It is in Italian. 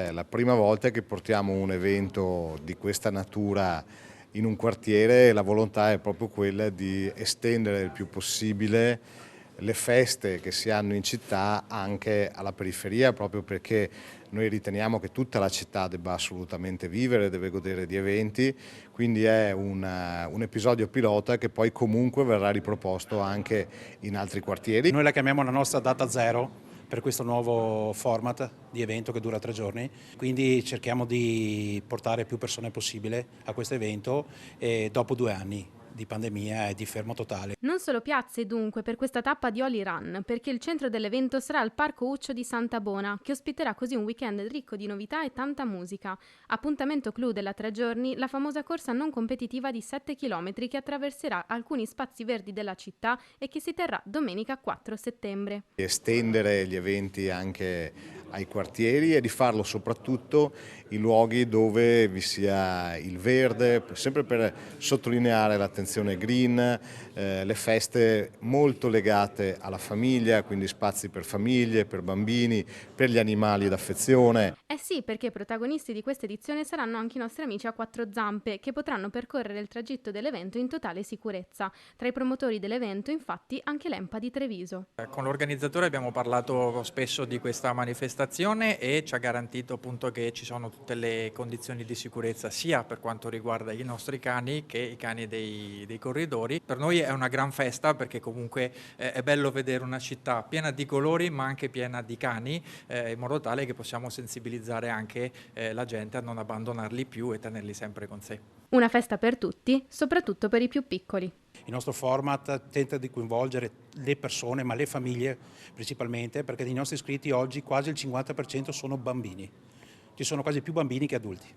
È la prima volta che portiamo un evento di questa natura in un quartiere e la volontà è proprio quella di estendere il più possibile le feste che si hanno in città anche alla periferia, proprio perché noi riteniamo che tutta la città debba assolutamente vivere, deve godere di eventi, quindi è un episodio pilota che poi comunque verrà riproposto anche in altri quartieri. Noi la chiamiamo la nostra data zero per questo nuovo format di evento che dura 3 giorni, quindi cerchiamo di portare più persone possibile a questo evento dopo 2 anni di pandemia e di fermo totale. Non solo piazze dunque per questa tappa di Holy Run, perché il centro dell'evento sarà il Parco Uccio di Santa Bona, che ospiterà così un weekend ricco di novità e tanta musica. Appuntamento clou della 3 giorni, la famosa corsa non competitiva di 7 km che attraverserà alcuni spazi verdi della città e che si terrà domenica 4 settembre. Estendere gli eventi anche ai quartieri e di farlo soprattutto in luoghi dove vi sia il verde, sempre per sottolineare l'attenzione green, le feste molto legate alla famiglia, quindi spazi per famiglie, per bambini, per gli animali d'affezione. Eh sì, perché protagonisti di questa edizione saranno anche i nostri amici a quattro zampe, che potranno percorrere il tragitto dell'evento in totale sicurezza. Tra i promotori dell'evento, infatti, anche l'EMPA di Treviso. Con l'organizzatore abbiamo parlato spesso di questa manifestazione e ci ha garantito appunto che ci sono tutte le condizioni di sicurezza sia per quanto riguarda i nostri cani che i cani dei corridori. Per noi è una gran festa perché comunque è bello vedere una città piena di colori ma anche piena di cani, in modo tale che possiamo sensibilizzare anche la gente a non abbandonarli più e tenerli sempre con sé. Una festa per tutti, soprattutto per i più piccoli. Il nostro format tenta di coinvolgere le persone, ma le famiglie principalmente, perché dei nostri iscritti oggi quasi il 50% sono bambini. Ci sono quasi più bambini che adulti.